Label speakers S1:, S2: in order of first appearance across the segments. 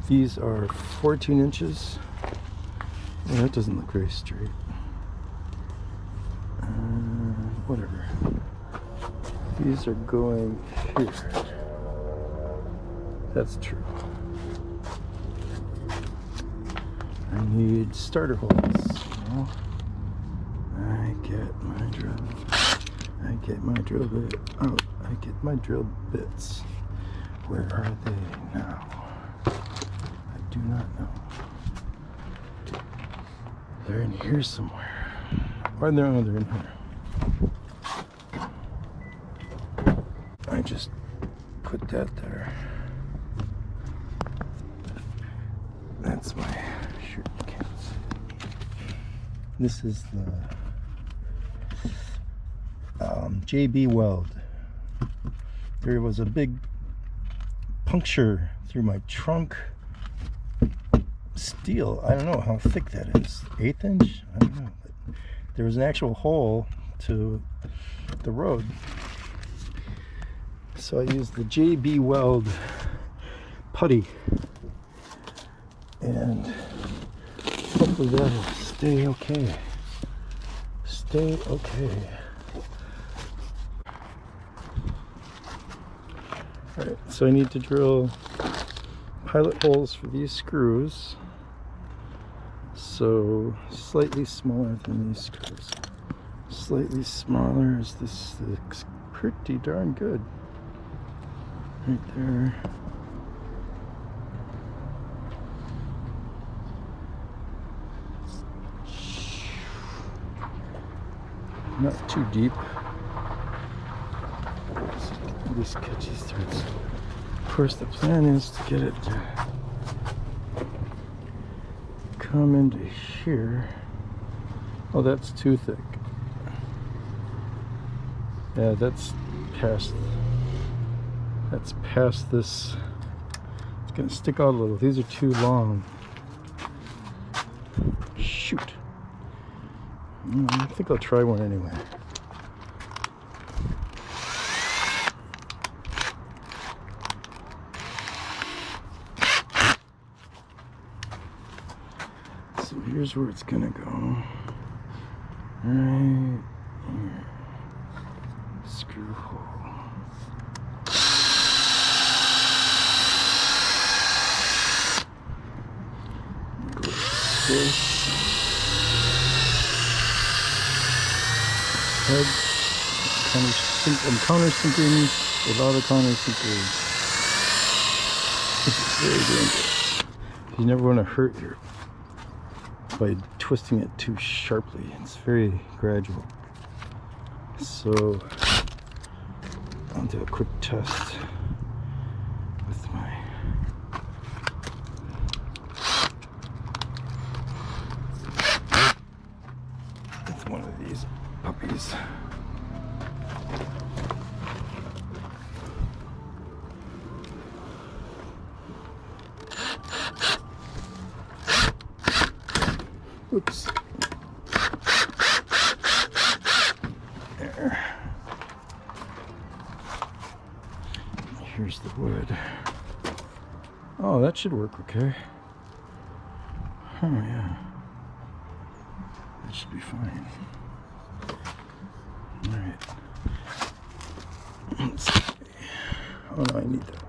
S1: These are 14 inches. Well, that doesn't look very straight. Whatever. These are going here. That's true. I need starter holes. You know? I get my drill bit out. I get my drill bits. Where are they now? I do not know. They're in here somewhere. Or they're in here. I just put that there. That's my shirt cans. This is the JB weld. There was a big puncture through my trunk. Steel, I don't know how thick that is. 1/8 inch? I don't know. But there was an actual hole to the road. So I used the JB weld putty. And hopefully that'll stay okay. Stay okay. Alright, so I need to drill pilot holes for these screws. So slightly smaller than these screws. Slightly smaller as this looks pretty darn good. Right there. Not too deep. This catches threads. Of course, the plan is to get it to come into here. Oh, that's too thick. Yeah, that's past this. It's gonna stick out a little. These are too long. Shoot. I think I'll try one anyway. So here's where it's gonna go. Right here. Screw hole. Go like this. Head. I'm countersinking without a countersinker. This is very dangerous. You never want to hurt your by twisting it too sharply. It's very gradual. So I'll do a quick test with one of these puppies. Oops. There. Here's the wood. Oh, that should work okay. Oh, yeah. That should be fine. Alright. Let's see. Oh, no, I need that.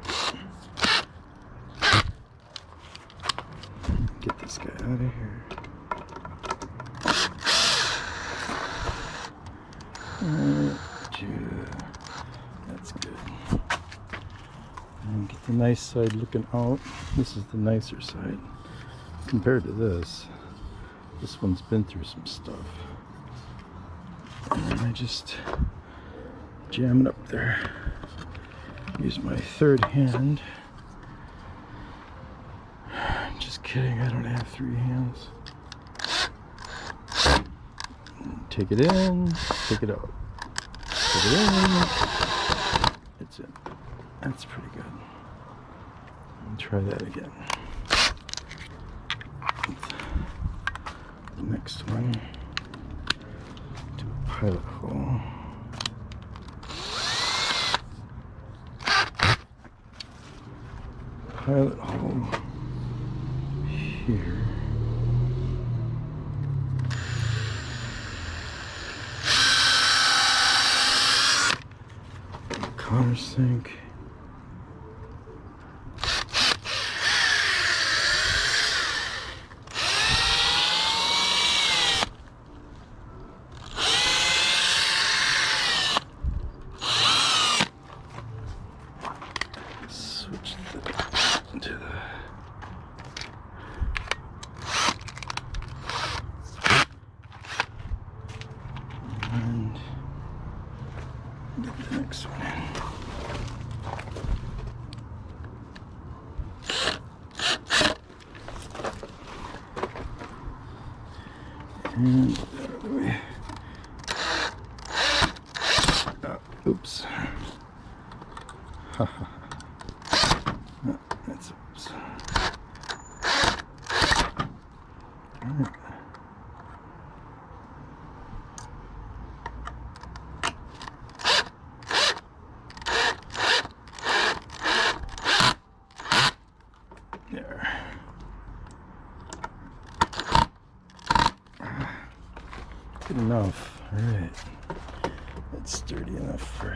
S1: Get this guy out of here. That's good. And get the nice side looking out. This is the nicer side compared to this. This one's been through some stuff. And I just jam it up there. Use my third hand. Just kidding, I don't have 3 hands. Take it in, take it out. Take it in. It's in. That's pretty good. I'll try that again. The next one. Do a pilot hole. Pilot hole here. Countersink. Switch to the and get the next one in. And out of the way. Oops. Ha ha. No, that's oops. Alright. There. Good enough. Alright. That's sturdy enough for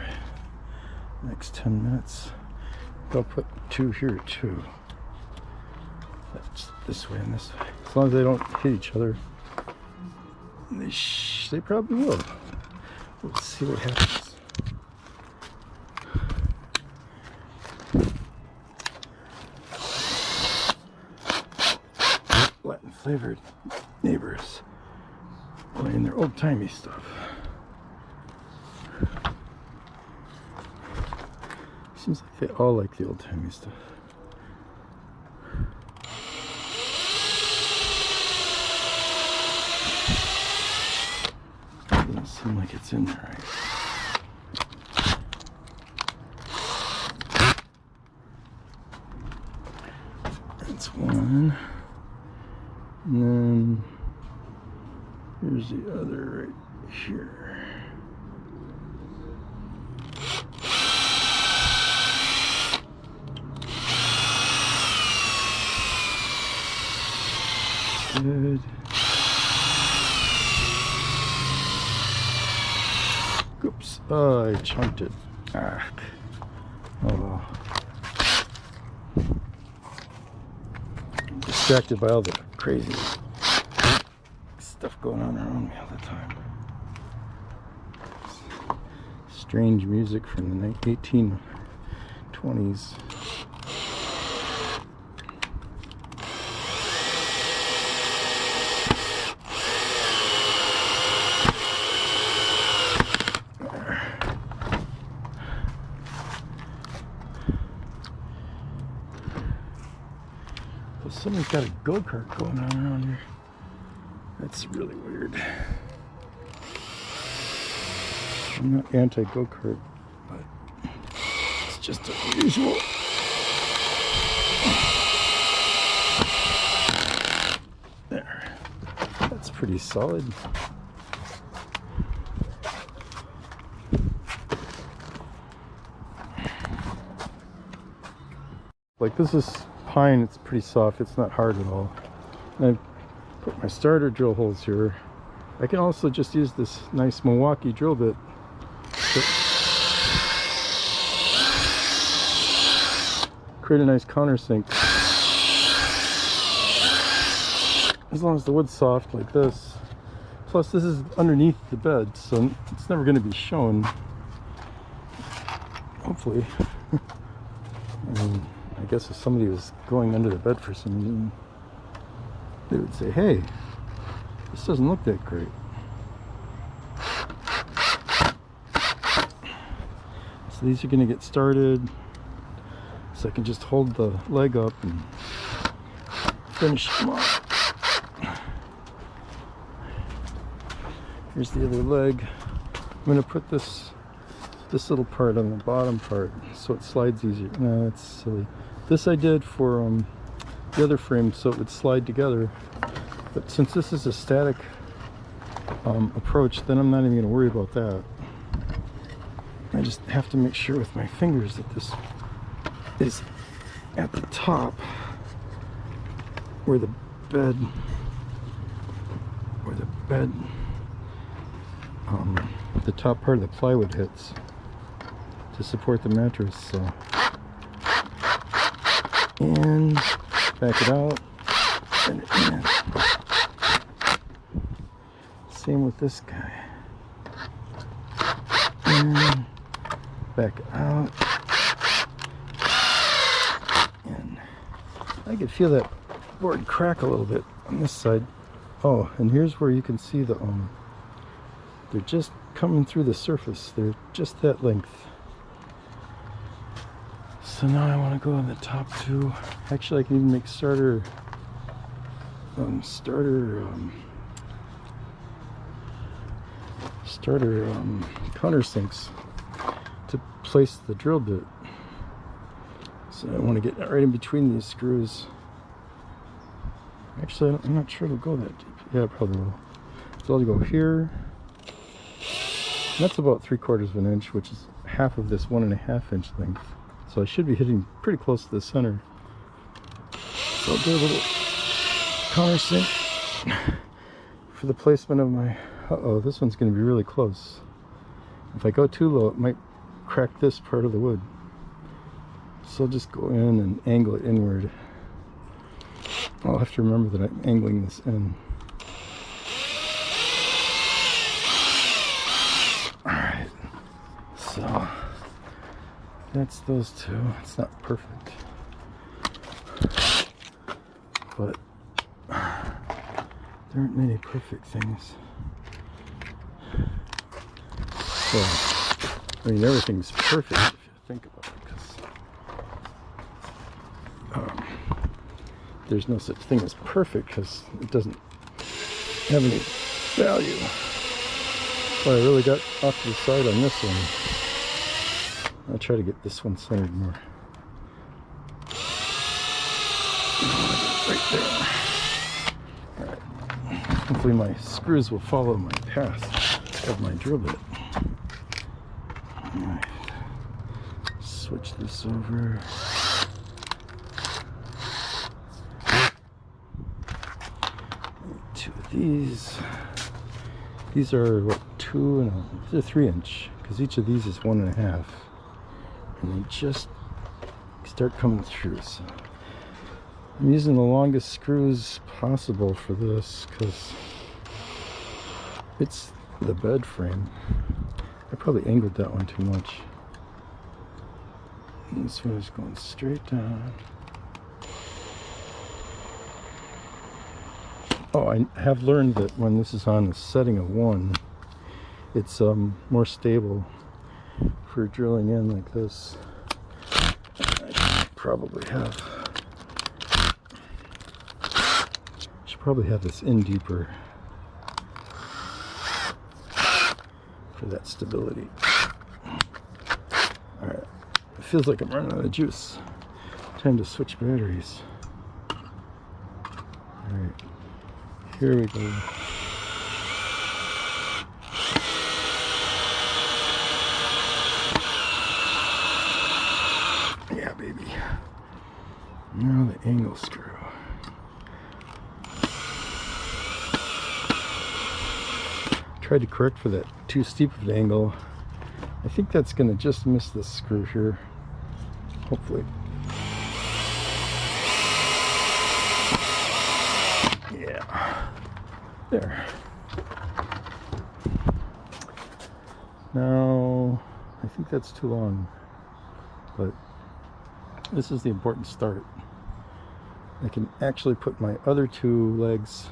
S1: the next 10 minutes. I'll put 2 here too. That's this way and this way. As long as they don't hit each other. They probably will. Let's see what happens. Latin flavored neighbors playing their old-timey stuff. Seems like they all like the old-timey stuff. Doesn't seem like it's in there, right? That's one. And then here's the other right here. Good. Oops. Oh, I chunked it. Ah. Oh well. Distracted by all the crazy stuff going on around me all the time. Strange music from the 1820s. Someone's got a go-kart going on around here. That's really weird. I'm not anti-go-kart, but it's just unusual. There. That's pretty solid. Like this is pine, it's pretty soft, it's not hard at all. And I put my starter drill holes here. I can also just use this nice Milwaukee drill bit. Create a nice countersink. As long as the wood's soft like this. Plus this is underneath the bed, so it's never going to be shown. Hopefully. I guess if somebody was going under the bed for some reason, they would say, hey, this doesn't look that great. So these are going to get started. So I can just hold the leg up and finish them off. Here's the other leg. I'm going to put this little part on the bottom part so it slides easier. No, that's silly. This I did for the other frame so it would slide together. But since this is a static approach, then I'm not even going to worry about that. I just have to make sure with my fingers that this is at the top where the bed the top part of the plywood hits to support the mattress. So, in, back it out, and in. Same with this guy. In, back out, in. I could feel that board crack a little bit on this side. Oh, and here's where you can see the they're just coming through the surface. They're just that length. So now I want to go on the top two. Actually, I can even make starter countersinks to place the drill bit. So I want to get right in between these screws. Actually, I'm not sure it'll go that deep. Yeah, it probably will. So I'll go here. That's about 3/4 of an inch, which is half of this 1.5 inch length. So I should be hitting pretty close to the center. So I'll do a little countersink for the placement of my... Uh-oh, this one's going to be really close. If I go too low, it might crack this part of the wood. So I'll just go in and angle it inward. I'll have to remember that I'm angling this in. Alright, so that's those two. It's not perfect, but there aren't many perfect things. So, I mean, everything's perfect if you think about it, because there's no such thing as perfect, because it doesn't have any value. Well, I really got off to the side on this one. I'll try to get this one centered more. Right there. Alright. Hopefully my screws will follow my path of my drill bit. Alright. Switch this over. Two of these. These are what, 2 and these are 3 inch, because each of these is 1.5, and they just start coming through. So I'm using the longest screws possible for this because it's the bed frame. I probably angled that one too much. And this one is going straight down. Oh, I have learned that when this is on a setting of 1, it's more stable for drilling in like this. I should probably have this in deeper for that stability. Alright, it feels like I'm running out of juice. Time to switch batteries. Alright. Here we go. Yeah, baby. Now the angle screw. Tried to correct for that too steep of an angle. I think that's going to just miss this screw here. Hopefully. Yeah. There. Now, I think that's too long, but this is the important start. I can actually put my other 2 legs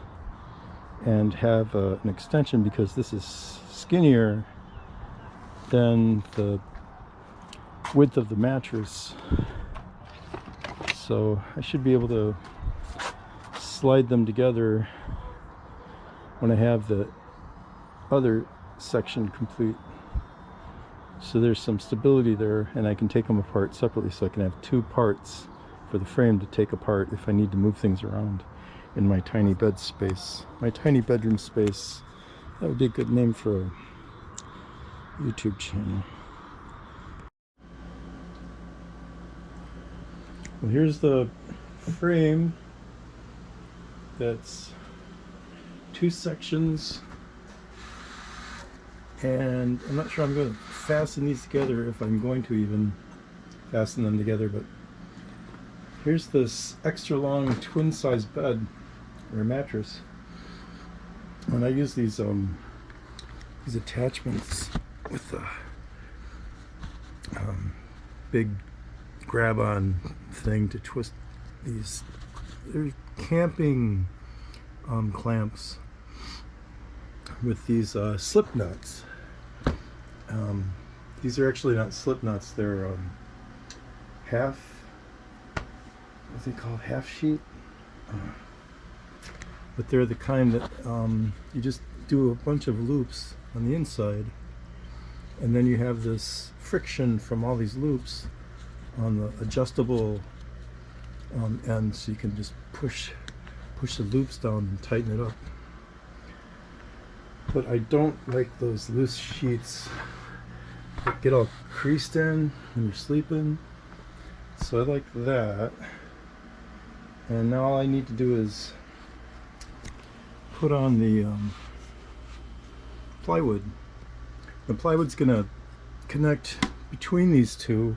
S1: and have an extension, because this is skinnier than the width of the mattress. So I should be able to slide them together when I have the other section complete. So there's some stability there, and I can take them apart separately, so I can have 2 parts for the frame to take apart if I need to move things around in my tiny bed space, my tiny bedroom space That would be a good name for a YouTube channel. Well, here's the frame. That's 2 sections, and I'm not sure I'm going to fasten these together, if I'm going to even fasten them together, but here's this extra long twin size bed or mattress, and I use these attachments with the big grab-on thing to twist these. They're camping clamps with these slip nuts. These are actually not slip nuts, they're what's they called, half sheet, but they're the kind that you just do a bunch of loops on the inside, and then you have this friction from all these loops on the adjustable end, so you can just push the loops down and tighten it up. But I don't like those loose sheets that get all creased in when you're sleeping, so I like that. And now all I need to do is put on the plywood. The plywood's gonna connect between these two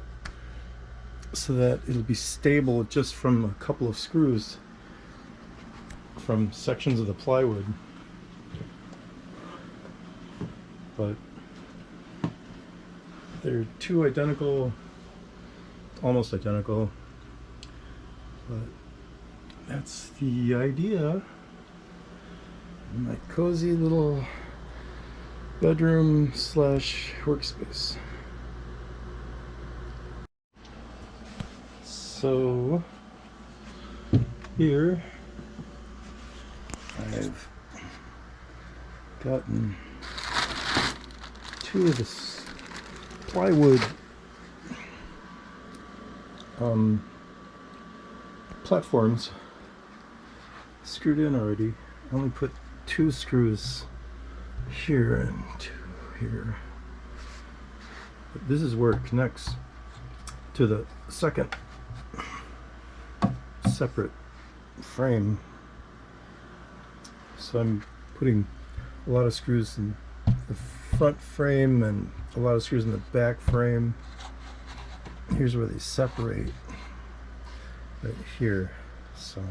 S1: so that it'll be stable just from a couple of screws from sections of the plywood. But they're 2 identical, almost identical, but that's the idea. My cozy little bedroom slash workspace. So here I've gotten 2 of this plywood platforms screwed in already. I only put 2 screws here and 2 here. But this is where it connects to the second separate frame. So I'm putting a lot of screws in the front frame and a lot of screws in the back frame. Here's where they separate, right here. So